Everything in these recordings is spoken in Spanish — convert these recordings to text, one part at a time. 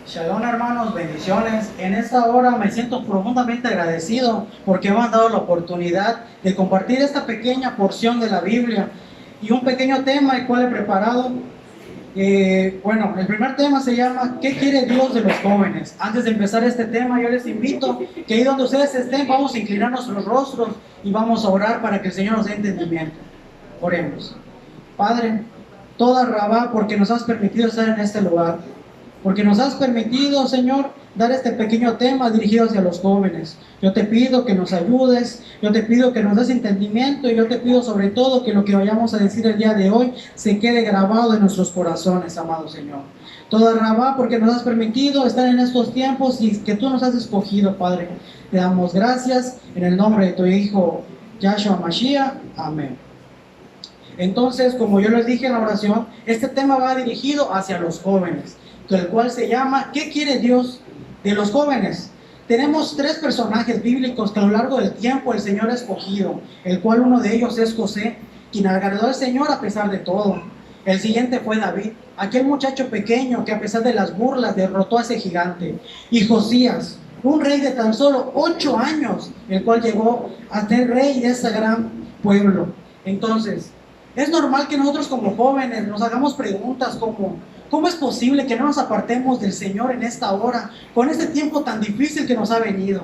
Shalom hermanos, bendiciones. En esta hora me siento profundamente agradecido porque me han dado la oportunidad de compartir esta pequeña porción de la Biblia y un pequeño tema el cual he preparado. El primer tema se llama ¿qué quiere Dios de los jóvenes? Antes de empezar este tema, yo les invito que ahí donde ustedes estén, vamos a inclinar nuestros rostros y vamos a orar para que el Señor nos dé entendimiento. Oremos. Padre, toda Rabá, porque nos has permitido estar en este lugar, porque nos has permitido, Señor, dar este pequeño tema dirigido hacia los jóvenes. Yo te pido que nos ayudes, yo te pido que nos des entendimiento y yo te pido sobre todo que lo que vayamos a decir el día de hoy se quede grabado en nuestros corazones, amado Señor. Toda Rabá, porque nos has permitido estar en estos tiempos y que tú nos has escogido, Padre. Te damos gracias en el nombre de tu Hijo, Yahshua Mashiach. Amén. Entonces, como yo les dije en la oración, este tema va dirigido hacia los jóvenes, el cual se llama ¿qué quiere Dios de los jóvenes? Tenemos tres personajes bíblicos que a lo largo del tiempo el Señor ha escogido, el cual uno de ellos es José, quien agradó al Señor a pesar de todo. El siguiente fue David, aquel muchacho pequeño que a pesar de las burlas derrotó a ese gigante. Y Josías, un rey de tan solo 8 años, el cual llegó a ser rey de ese gran pueblo. Entonces, es normal que nosotros como jóvenes nos hagamos preguntas como ¿cómo es posible que no nos apartemos del Señor en esta hora, con este tiempo tan difícil que nos ha venido?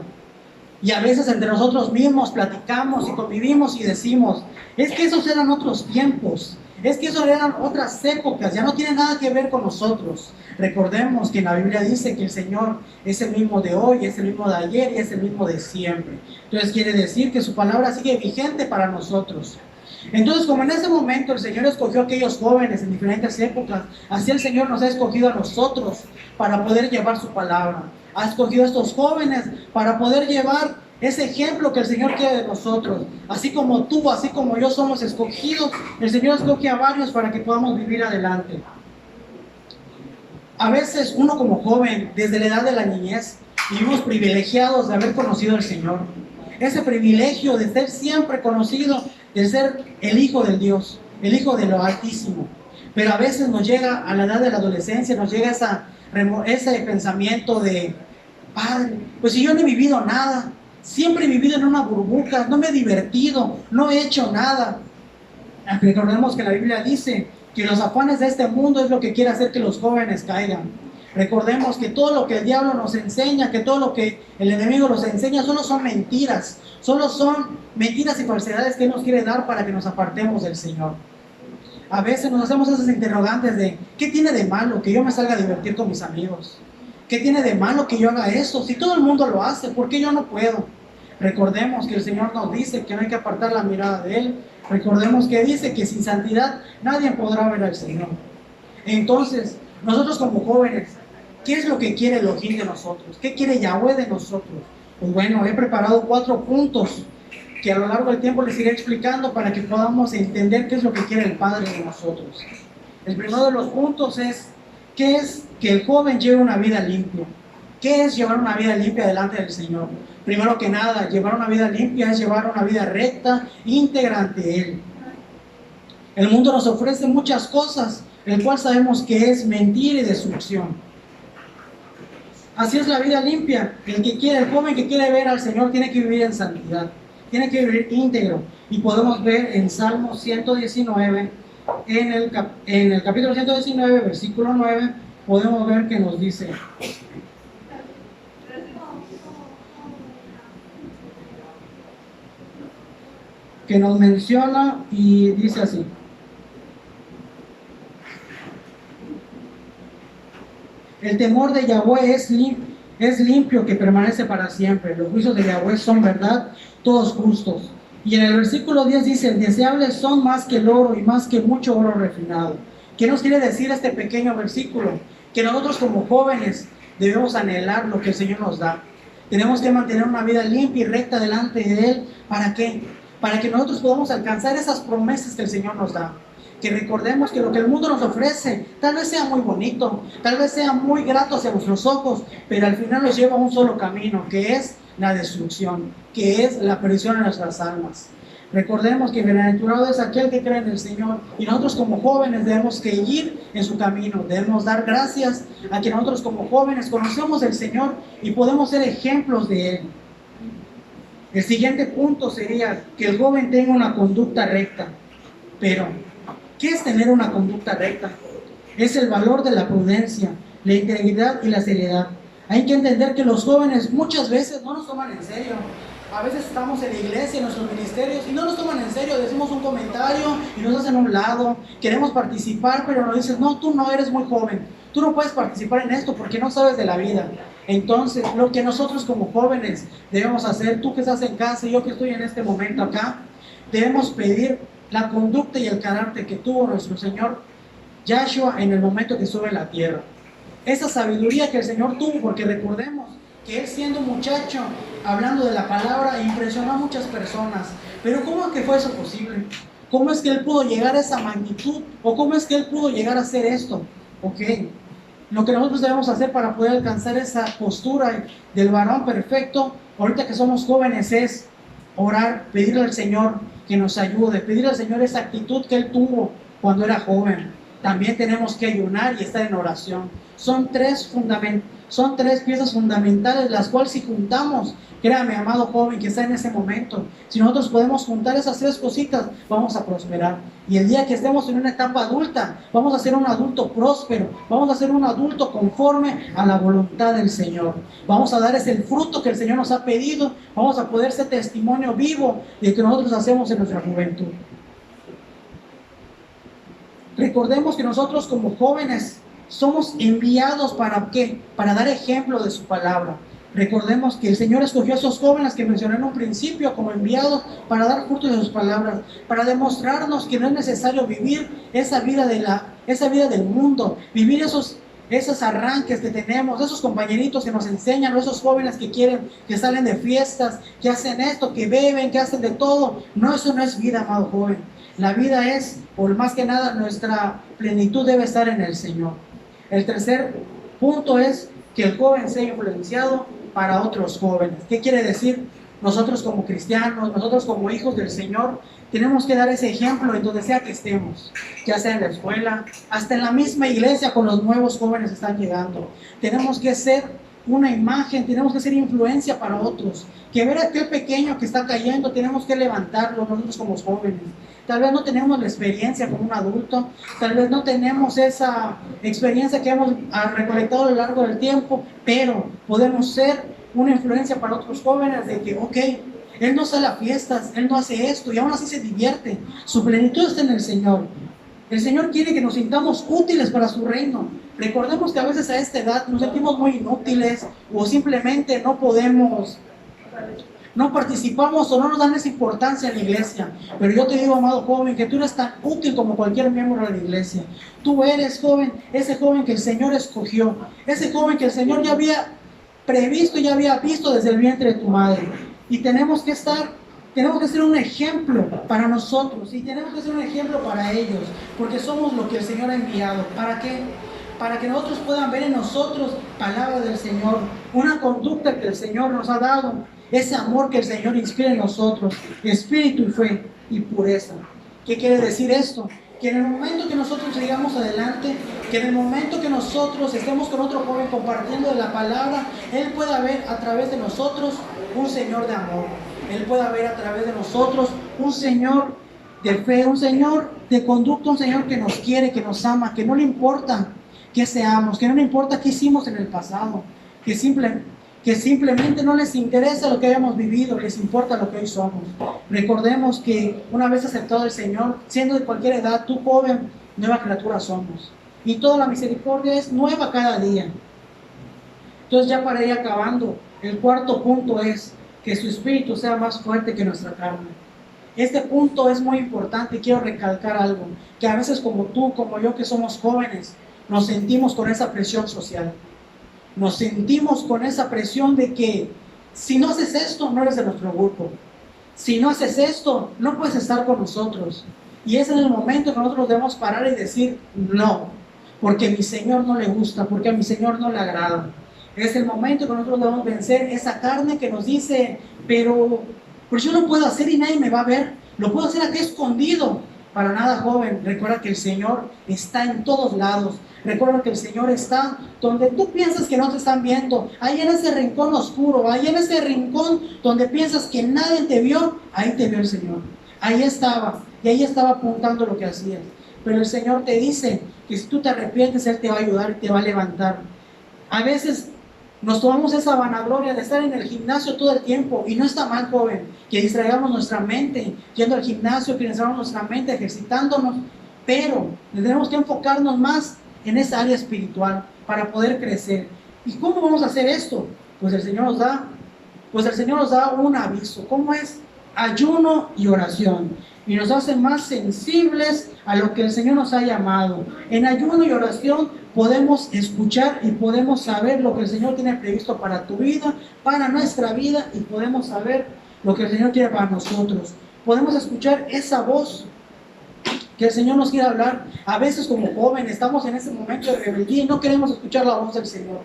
Y a veces entre nosotros mismos platicamos y convivimos y decimos, es que esos eran otros tiempos, es que esos eran otras épocas, ya no tiene nada que ver con nosotros. Recordemos que en la Biblia dice que el Señor es el mismo de hoy, es el mismo de ayer y es el mismo de siempre. Entonces quiere decir que su palabra sigue vigente para nosotros. Entonces, como en ese momento el Señor escogió a aquellos jóvenes en diferentes épocas, así el Señor nos ha escogido a nosotros para poder llevar su palabra. Ha escogido a estos jóvenes para poder llevar ese ejemplo que el Señor quiere de nosotros. Así como tú, así como yo somos escogidos, el Señor escoge a varios para que podamos vivir adelante. A veces uno como joven, desde la edad de la niñez, vivimos privilegiados de haber conocido al Señor. Ese privilegio de ser siempre conocido, de ser el Hijo del Dios, el Hijo de lo Altísimo. Pero a veces nos llega a la edad de la adolescencia, nos llega ese pensamiento de, Padre, pues si yo no he vivido nada, siempre he vivido en una burbuja, no me he divertido, no he hecho nada. Recordemos que la Biblia dice que los afanes de este mundo es lo que quiere hacer que los jóvenes caigan. Recordemos que todo lo que el diablo nos enseña, que todo lo que el enemigo nos enseña, solo son mentiras y falsedades que Él nos quiere dar para que nos apartemos del Señor. A veces nos hacemos esas interrogantes de ¿qué tiene de malo que yo me salga a divertir con mis amigos? ¿Qué tiene de malo que yo haga eso? Si todo el mundo lo hace, ¿por qué yo no puedo? Recordemos que el Señor nos dice que no hay que apartar la mirada de Él. Recordemos que dice que sin santidad nadie podrá ver al Señor. Entonces, nosotros como jóvenes, ¿qué es lo que quiere Elohim de nosotros? ¿Qué quiere Yahweh de nosotros? Pues bueno, he preparado 4 puntos que a lo largo del tiempo les iré explicando para que podamos entender qué es lo que quiere el Padre de nosotros. El primero de los puntos es, ¿qué es que el joven lleve una vida limpia? ¿Qué es llevar una vida limpia delante del Señor? Primero que nada, llevar una vida limpia es llevar una vida recta, íntegra ante Él. El mundo nos ofrece muchas cosas, el cual sabemos que es mentira y destrucción. Así es la vida limpia. El joven que quiere ver al Señor tiene que vivir en santidad, tiene que vivir íntegro. Y podemos ver en Salmo 119, en el capítulo 119, versículo 9, podemos ver que nos dice, que nos menciona y dice así: el temor de Yahweh es limpio, que permanece para siempre. Los juicios de Yahweh son verdad, todos justos. Y en el versículo 10 dice, deseables son más que el oro y más que mucho oro refinado. ¿Qué nos quiere decir este pequeño versículo? Que nosotros como jóvenes debemos anhelar lo que el Señor nos da. Tenemos que mantener una vida limpia y recta delante de Él. ¿Para qué? Para que nosotros podamos alcanzar esas promesas que el Señor nos da. Que recordemos que lo que el mundo nos ofrece tal vez sea muy bonito, tal vez sea muy grato hacia nuestros ojos, pero al final nos lleva a un solo camino, que es la destrucción, que es la perdición de nuestras almas. Recordemos que bienaventurado es aquel que cree en el Señor, y nosotros como jóvenes debemos que ir en su camino, debemos dar gracias a que nosotros como jóvenes conocemos el Señor y podemos ser ejemplos de Él. El siguiente punto sería que el joven tenga una conducta recta. Pero, ¿qué es tener una conducta recta? Es el valor de la prudencia, la integridad y la seriedad. Hay que entender que los jóvenes muchas veces no nos toman en serio. A veces estamos en la iglesia, en nuestros ministerios, y no nos toman en serio. Decimos un comentario y nos hacen a un lado. Queremos participar, pero nos dicen, no, tú no eres muy joven. Tú no puedes participar en esto porque no sabes de la vida. Entonces, lo que nosotros como jóvenes debemos hacer, tú que estás en casa y yo que estoy en este momento acá, debemos pedir la conducta y el carácter que tuvo nuestro Señor Yahshua en el momento que sube a la tierra. Esa sabiduría que el Señor tuvo, porque recordemos que Él siendo muchacho, hablando de la palabra, impresionó a muchas personas. Pero ¿cómo es que fue eso posible? ¿Cómo es que Él pudo llegar a esa magnitud? ¿O cómo es que Él pudo llegar a hacer esto? Ok, lo que nosotros debemos hacer para poder alcanzar esa postura del varón perfecto, ahorita que somos jóvenes, es orar, pedirle al Señor que nos ayude, pedirle al Señor esa actitud que Él tuvo cuando era joven. También tenemos que ayunar y estar en oración. Son tres piezas fundamentales, las cuales si juntamos, créame, amado joven que está en ese momento, si nosotros podemos juntar esas tres cositas, vamos a prosperar. Y el día que estemos en una etapa adulta, vamos a ser un adulto próspero, vamos a ser un adulto conforme a la voluntad del Señor. Vamos a dar ese fruto que el Señor nos ha pedido, vamos a poder ser testimonio vivo de que nosotros hacemos en nuestra juventud. Recordemos que nosotros como jóvenes somos enviados ¿para qué? Para dar ejemplo de su palabra. Recordemos que el Señor escogió a esos jóvenes que mencioné en un principio como enviados para dar fruto de sus palabras, para demostrarnos que no es necesario vivir esa vida del mundo, vivir esos arranques que tenemos, esos compañeritos que nos enseñan, esos jóvenes que salen de fiestas, que hacen esto, que beben, que hacen de todo. No, eso no es vida, amado joven. La vida es, por más que nada, nuestra plenitud debe estar en el Señor. El tercer punto es que el joven sea influenciado para otros jóvenes. ¿Qué quiere decir? Nosotros como cristianos, nosotros como hijos del Señor, tenemos que dar ese ejemplo en donde sea que estemos, ya sea en la escuela, hasta en la misma iglesia con los nuevos jóvenes que están llegando. Tenemos que ser una imagen, tenemos que ser influencia para otros. Que ver a aquel pequeño que está cayendo, tenemos que levantarlo nosotros como jóvenes. Tal vez no tenemos la experiencia como un adulto, tal vez no tenemos esa experiencia que hemos recolectado a lo largo del tiempo, pero podemos ser una influencia para otros jóvenes de que, ok, él no sale a fiestas, él no hace esto y aún así se divierte. Su plenitud está en el Señor. El Señor quiere que nos sintamos útiles para su reino. Recordemos que a veces a esta edad nos sentimos muy inútiles o simplemente no participamos o no nos dan esa importancia en la iglesia. Pero yo te digo, amado joven, que tú eres tan útil como cualquier miembro de la iglesia. Tú eres, joven, ese joven que el Señor escogió, ese joven que el Señor ya había previsto y ya había visto desde el vientre de tu madre. Y tenemos que ser un ejemplo para nosotros y tenemos que ser un ejemplo para ellos, porque somos lo que el Señor ha enviado. ¿Para qué? Para que nosotros puedan ver en nosotros palabra del Señor, una conducta que el Señor nos ha dado, ese amor que el Señor inspira en nosotros, espíritu y fe y pureza. ¿Qué quiere decir esto? Que en el momento que nosotros sigamos adelante, que en el momento que nosotros estemos con otro joven compartiendo de la palabra, Él pueda ver a través de nosotros un Señor de amor. Él pueda ver a través de nosotros un Señor de fe, un Señor de conducta, un Señor que nos quiere, que nos ama, que no le importa qué seamos, que no le importa qué hicimos en el pasado, que simplemente no les interesa lo que hayamos vivido, les importa lo que hoy somos. Recordemos que una vez aceptado el Señor, siendo de cualquier edad, tú joven, nueva criatura somos. Y toda la misericordia es nueva cada día. Entonces, ya para ir acabando, el cuarto punto es que su espíritu sea más fuerte que nuestra carne. Este punto es muy importante y quiero recalcar algo, que a veces como tú, como yo que somos jóvenes, nos sentimos con esa presión social. Nos sentimos con esa presión de que si no haces esto, no eres de nuestro grupo. Si no haces esto, no puedes estar con nosotros. Y ese es el momento que nosotros debemos parar y decir no, porque a mi Señor no le gusta, porque a mi Señor no le agrada. Es el momento que nosotros debemos vencer esa carne que nos dice, pero yo no puedo hacer y nadie me va a ver. Lo puedo hacer aquí escondido. Para nada, joven. Recuerda que el Señor está en todos lados. Recuerda que el Señor está donde tú piensas que no te están viendo. Ahí en ese rincón oscuro, ahí en ese rincón donde piensas que nadie te vio, ahí te vio el Señor. Ahí estaba. Y ahí estaba apuntando lo que hacías. Pero el Señor te dice que si tú te arrepientes, Él te va a ayudar y te va a levantar. A veces nos tomamos esa vanagloria de estar en el gimnasio todo el tiempo, y no está mal, joven, que distraigamos nuestra mente yendo al gimnasio, que distraigamos nuestra mente ejercitándonos, pero tenemos que enfocarnos más en esa área espiritual para poder crecer. ¿Y cómo vamos a hacer esto? Pues el Señor nos da un aviso. ¿Cómo es? Ayuno y oración. Y nos hace más sensibles a lo que el Señor nos ha llamado. En ayuno y oración podemos escuchar y podemos saber lo que el Señor tiene previsto para tu vida, para nuestra vida, y podemos saber lo que el Señor quiere para nosotros. Podemos escuchar esa voz que el Señor nos quiere hablar. A veces como jóvenes estamos en ese momento de rebeldía y no queremos escuchar la voz del Señor.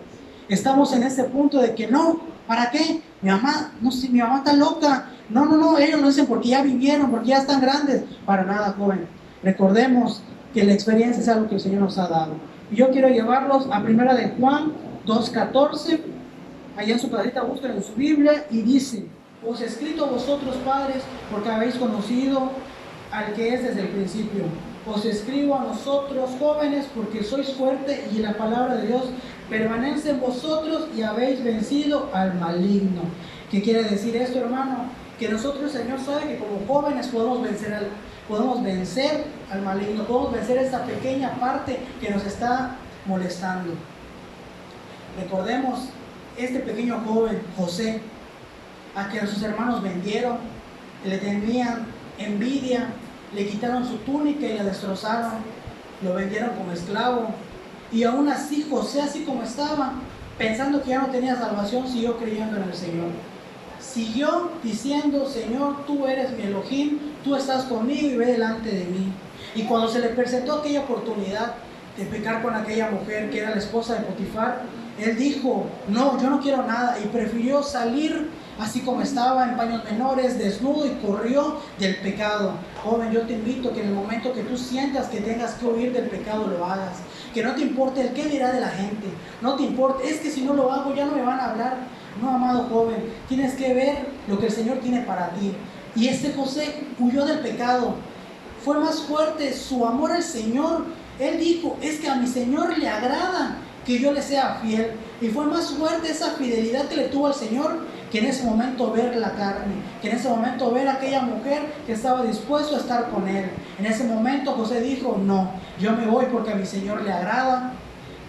Estamos en ese punto de que no, ¿para qué? Mi mamá, no sé, mi mamá está loca. No, ellos lo dicen porque ya vivieron, porque ya están grandes. Para nada, joven. Recordemos que la experiencia es algo que el Señor nos ha dado. Y yo quiero llevarlos a 1 de Juan 2:14. Allá en su casita busquen en su Biblia y dice: os he escrito a vosotros, padres, porque habéis conocido al que es desde el principio. Os escribo a nosotros, jóvenes, porque sois fuertes y la palabra de Dios permanece en vosotros y habéis vencido al maligno. ¿Qué quiere decir esto, hermano? Que nosotros, el Señor sabe que como jóvenes podemos vencer al maligno, podemos vencer esta pequeña parte que nos está molestando. Recordemos este pequeño joven, José, a quien sus hermanos vendieron, le tenían envidia, le quitaron su túnica y la destrozaron, lo vendieron como esclavo, y aún así José, así como estaba, pensando que ya no tenía salvación, siguió creyendo en el Señor. Siguió diciendo: Señor, tú eres mi Elohim, tú estás conmigo y ve delante de mí. Y cuando se le presentó aquella oportunidad de pecar con aquella mujer que era la esposa de Potifar, él dijo: no, yo no quiero nada, y prefirió salir así como estaba, en paños menores, desnudo, y corrió del pecado. Joven, yo te invito que en el momento que tú sientas que tengas que huir del pecado, lo hagas. Que no te importe el qué dirá de la gente, no te importe, es que si no lo hago ya no me van a hablar. No, amado joven, tienes que ver lo que el Señor tiene para ti. Y este José huyó del pecado. Fue más fuerte su amor al Señor. Él dijo: es que a mi Señor le agrada que yo le sea fiel. Y fue más fuerte esa fidelidad que le tuvo al Señor, que en ese momento ver la carne, que en ese momento ver a aquella mujer que estaba dispuesto a estar con él. En ese momento José dijo: no, yo me voy porque a mi Señor le agrada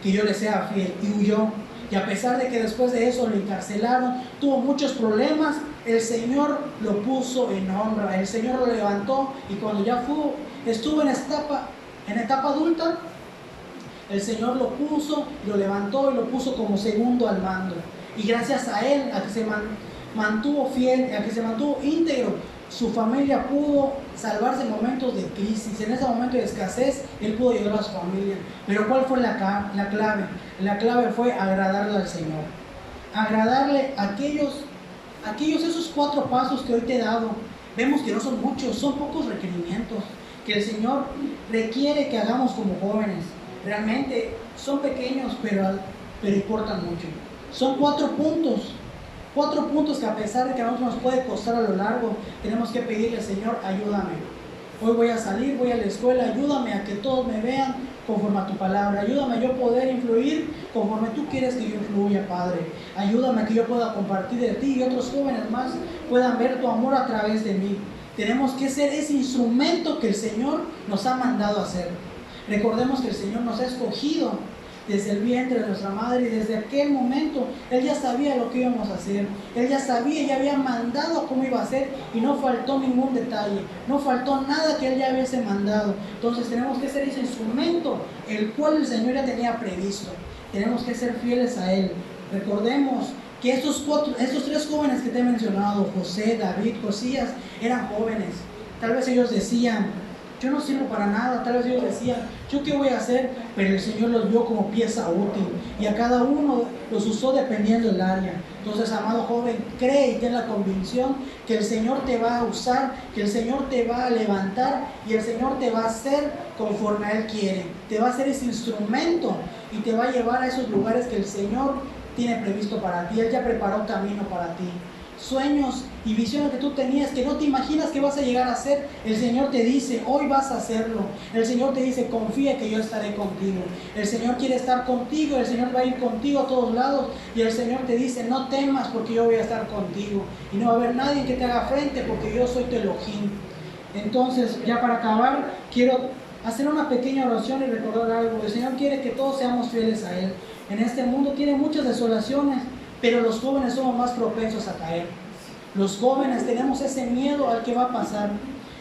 que yo le sea fiel. Y huyó. Y a pesar de que después de eso lo encarcelaron, tuvo muchos problemas, el Señor lo puso en honra, el Señor lo levantó, y cuando ya estuvo en etapa adulta, el Señor lo puso, lo levantó y lo puso como segundo al mando. Y gracias a él, a que se mantuvo fiel, a que se mantuvo íntegro, su familia pudo salvarse en momentos de crisis. En ese momento de escasez, él pudo ayudar a su familia. Pero ¿cuál fue la clave? La clave fue agradarle al Señor. Agradarle a esos 4 pasos que hoy te he dado. Vemos que no son muchos, son pocos requerimientos que el Señor requiere que hagamos como jóvenes. Realmente son pequeños, pero importan mucho. Son 4 puntos. 4 puntos que, a pesar de que a nosotros nos puede costar a lo largo, tenemos que pedirle: Señor, ayúdame. Hoy voy a salir, voy a la escuela, ayúdame a que todos me vean conforme a tu palabra. Ayúdame a yo poder influir conforme tú quieres que yo influya, Padre. Ayúdame a que yo pueda compartir de ti y otros jóvenes más puedan ver tu amor a través de mí. Tenemos que ser ese instrumento que el Señor nos ha mandado a hacer. Recordemos que el Señor nos ha escogido desde el vientre de nuestra madre, y desde aquel momento Él ya sabía lo que íbamos a hacer. Él ya sabía, ya había mandado cómo iba a ser, y no faltó ningún detalle, no faltó nada que Él ya hubiese mandado. Entonces tenemos que ser ese instrumento el cual el Señor ya tenía previsto. Tenemos que ser fieles a Él. Recordemos que estos 3 jóvenes que te he mencionado, José, David, Josías, eran jóvenes. Tal vez ellos decían: yo no sirvo para nada. Tal vez ellos decían: ¿yo qué voy a hacer? pero el Señor los vio como pieza útil y a cada uno los usó dependiendo del área. Entonces, amado joven, cree y ten la convicción que el Señor te va a usar, que el Señor te va a levantar y el Señor te va a hacer conforme a Él quiere. Te va a hacer ese instrumento y te va a llevar a esos lugares que el Señor tiene previsto para ti. Él ya preparó camino para ti. Sueños y visiones que tú tenías que no te imaginas que vas a llegar a hacer, el Señor te dice, hoy vas a hacerlo. El Señor te dice, confía que yo estaré contigo. El Señor quiere estar contigo, el Señor va a ir contigo a todos lados y el Señor te dice, no temas porque yo voy a estar contigo y no va a haber nadie que te haga frente porque yo soy tu Elohim. Entonces, ya para acabar, quiero hacer una pequeña oración y recordar algo. El Señor quiere que todos seamos fieles a Él. En este mundo tiene muchas desolaciones, pero los jóvenes somos más propensos a caer. Los jóvenes tenemos ese miedo al que va a pasar.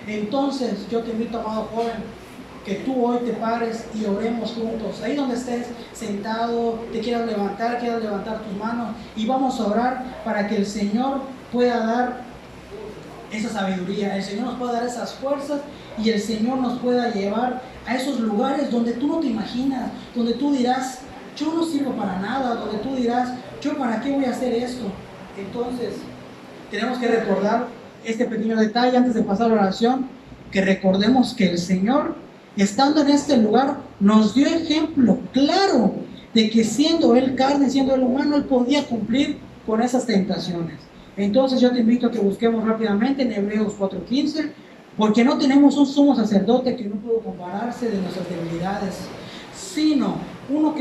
Entonces yo te invito, amado joven, que tú hoy te pares y oremos juntos. Ahí donde estés sentado, te quieras levantar tus manos y vamos a orar para que el Señor pueda dar esa sabiduría, el Señor nos pueda dar esas fuerzas y el Señor nos pueda llevar a esos lugares donde tú no te imaginas, donde tú dirás, yo no sirvo para nada, donde tú dirás, yo para qué voy a hacer esto. Entonces, tenemos que recordar este pequeño detalle antes de pasar a la oración, que recordemos que el Señor, estando en este lugar, nos dio ejemplo claro de que siendo Él carne, siendo Él humano, Él podía cumplir con esas tentaciones. Entonces yo te invito a que busquemos rápidamente en Hebreos 4:15, porque no tenemos un sumo sacerdote que no pudo compararse de nuestras debilidades, sino uno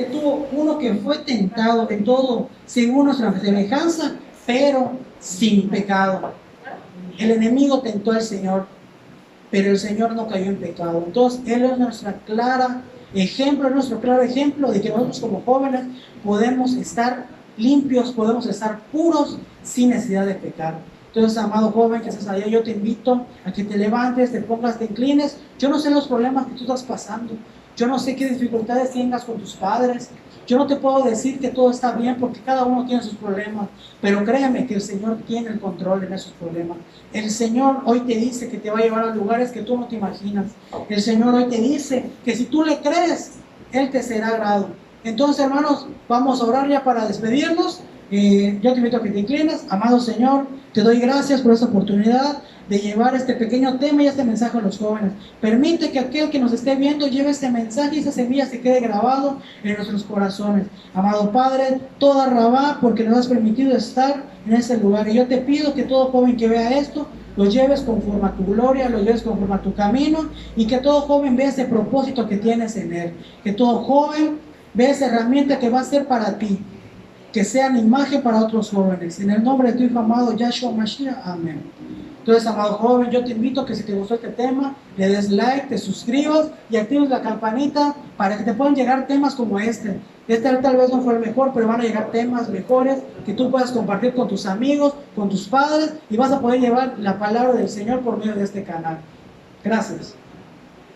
que fue tentado en todo según nuestra semejanza, pero sin pecado. El enemigo tentó al Señor, pero el Señor no cayó en pecado. Entonces Él es nuestro claro ejemplo de que nosotros como jóvenes podemos estar limpios, podemos estar puros sin necesidad de pecar. Entonces, amado joven que estás allá, yo te invito a que te levantes, te pongas, te inclines. Yo no sé los problemas que tú estás pasando. Yo no sé qué dificultades tengas con tus padres. Yo no te puedo decir que todo está bien porque cada uno tiene sus problemas. Pero créeme que el Señor tiene el control en esos problemas. El Señor hoy te dice que te va a llevar a lugares que tú no te imaginas. El Señor hoy te dice que si tú le crees, Él te será agrado. Entonces, hermanos, vamos a orar ya para despedirnos. Yo te invito a que te inclines. Amado Señor, te doy gracias por esta oportunidad de llevar este pequeño tema y este mensaje a los jóvenes. Permite que aquel que nos esté viendo lleve este mensaje y esa semilla se quede grabado en nuestros corazones. Amado Padre, toda Rabá, porque nos has permitido estar en este lugar. Y yo te pido que todo joven que vea esto, lo lleves conforme a tu gloria, lo lleves conforme a tu camino, y que todo joven vea ese propósito que tienes en él. Que todo joven vea esa herramienta que va a ser para ti, que sean imagen para otros jóvenes. En el nombre de tu Hijo amado, Yahshua Mashiach, amén. Entonces, amado joven, yo te invito a que si te gustó este tema, le des like, te suscribas y actives la campanita para que te puedan llegar temas como este. Este tal vez no fue el mejor, pero van a llegar temas mejores que tú puedas compartir con tus amigos, con tus padres, y vas a poder llevar la palabra del Señor por medio de este canal. Gracias.